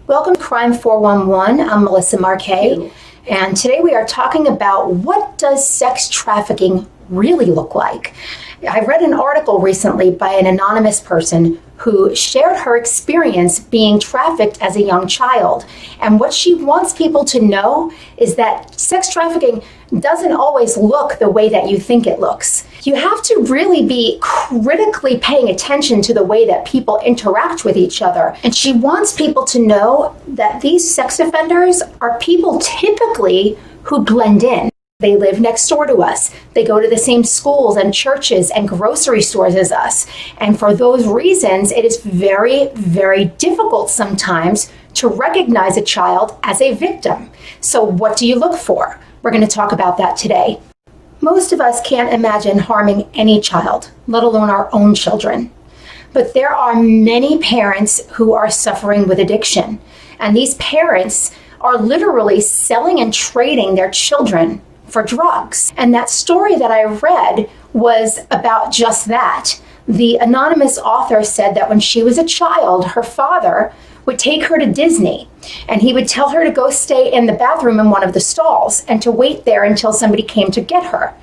Welcome to Crime 411. I'm Melissa Marquet, and today we are talking about what does sex trafficking really look like. I read an article recently by an anonymous person who shared her experience being trafficked as a young child. And what she wants people to know is that sex trafficking doesn't always look the way that you think it looks. You have to really be critically paying attention to the way that people interact with each other. And she wants people to know that these sex offenders are people typically who blend in. They live next door to us. They go to the same schools and churches and grocery stores as us. And for those reasons, it is very, very difficult sometimes to recognize a child as a victim. So what do you look for? We're going to talk about that today. Most of us can't imagine harming any child, let alone our own children. But there are many parents who are suffering with addiction. And these parents are literally selling and trading their children for drugs. And that story that I read was about just that. The anonymous author said that when she was a child, her father would take her to Disney, and he would tell her to go stay in the bathroom in one of the stalls and to wait there until somebody came to get her.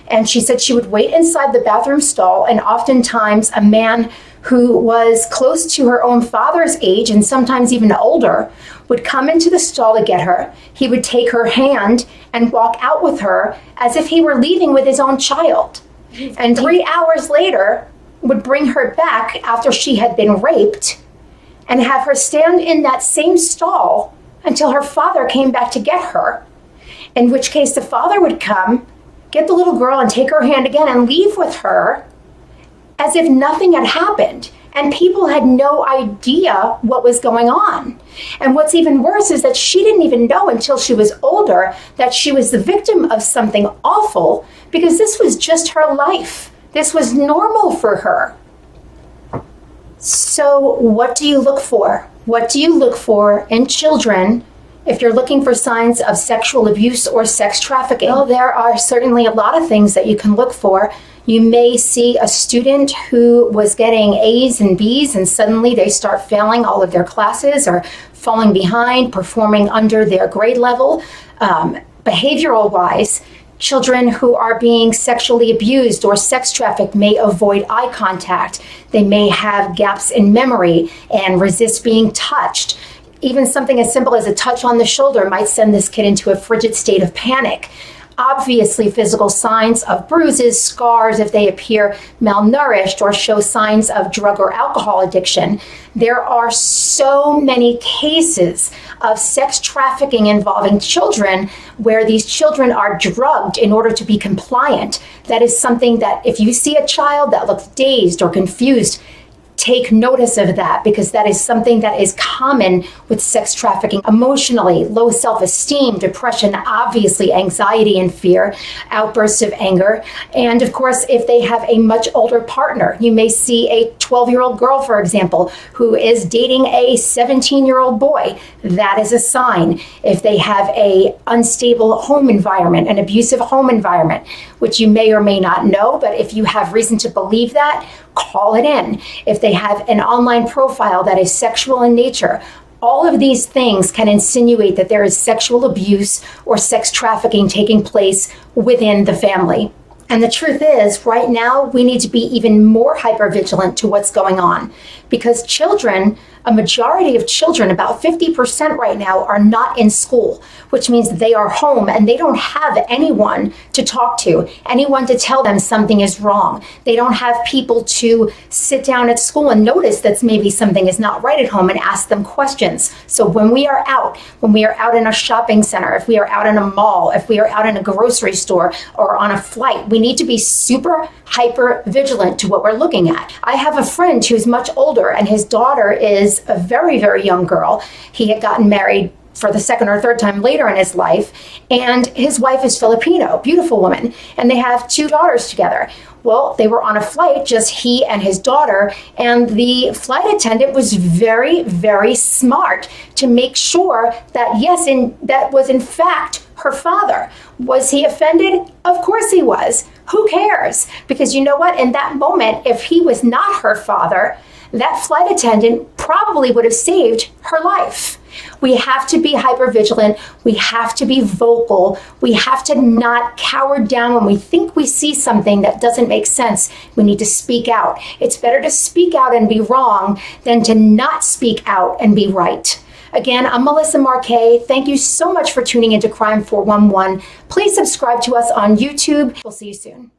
And she said she would wait inside the bathroom stall, and oftentimes a man who was close to her own father's age and sometimes even older would come into the stall to get her. He would take her hand and walk out with her as if he were leaving with his own child. And 3 hours later would bring her back after she had been raped and have her stand in that same stall until her father came back to get her, in which case the father would come, get the little girl and take her hand again and leave with her as if nothing had happened. And people had no idea what was going on. And what's even worse is that she didn't even know until she was older that she was the victim of something awful, because this was just her life. This was normal for her. So what do you look for? What do you look for in children if you're looking for signs of sexual abuse or sex trafficking? Well, there are certainly a lot of things that you can look for. You may see a student who was getting A's and B's and suddenly they start failing all of their classes or falling behind, performing under their grade level. Behavioral-wise, children who are being sexually abused or sex trafficked may avoid eye contact. They may have gaps in memory and resist being touched. Even something as simple as a touch on the shoulder might send this kid into a frigid state of panic. Obviously, physical signs of bruises, scars, if they appear malnourished or show signs of drug or alcohol addiction. There are so many cases of sex trafficking involving children where these children are drugged in order to be compliant. That is something that if you see a child that looks dazed or confused, take notice of that, because that is something that is common with sex trafficking. Emotionally, low self-esteem, depression, obviously anxiety and fear, outbursts of anger. And of course, if they have a much older partner, you may see a 12-year-old girl, for example, who is dating a 17-year-old boy. That is a sign. If they have a unstable home environment, an abusive home environment, which you may or may not know, but if you have reason to believe that, call it in. If they have an online profile that is sexual in nature, all of these things can insinuate that there is sexual abuse or sex trafficking taking place within the family. And the truth is, right now, we need to be even more hypervigilant to what's going on, because children, a majority of children, about 50% right now, are not in school, which means they are home and they don't have anyone to talk to, anyone to tell them something is wrong. They don't have people to sit down at school and notice that maybe something is not right at home and ask them questions. So when we are out in a shopping center, if we are out in a mall, if we are out in a grocery store or on a flight, we need to be super hyper vigilant to what we're looking at. I have a friend who's much older, and his daughter is a very, very young girl. He had gotten married for the second or third time later in his life, and his wife is Filipino, beautiful woman, and they have 2 daughters together. Well, they were on a flight, just he and his daughter, and the flight attendant was very, very smart to make sure that, yes, that was in fact her father. Was he offended? Of course he was. Who cares? Because you know what? In that moment, if he was not her father, that flight attendant probably would have saved her life. We have to be hypervigilant. We have to be vocal. We have to not cower down when we think we see something that doesn't make sense. We need to speak out. It's better to speak out and be wrong than to not speak out and be right. Again, I'm Melissa Marquet. Thank you so much for tuning into Crime 411. Please subscribe to us on YouTube. We'll see you soon.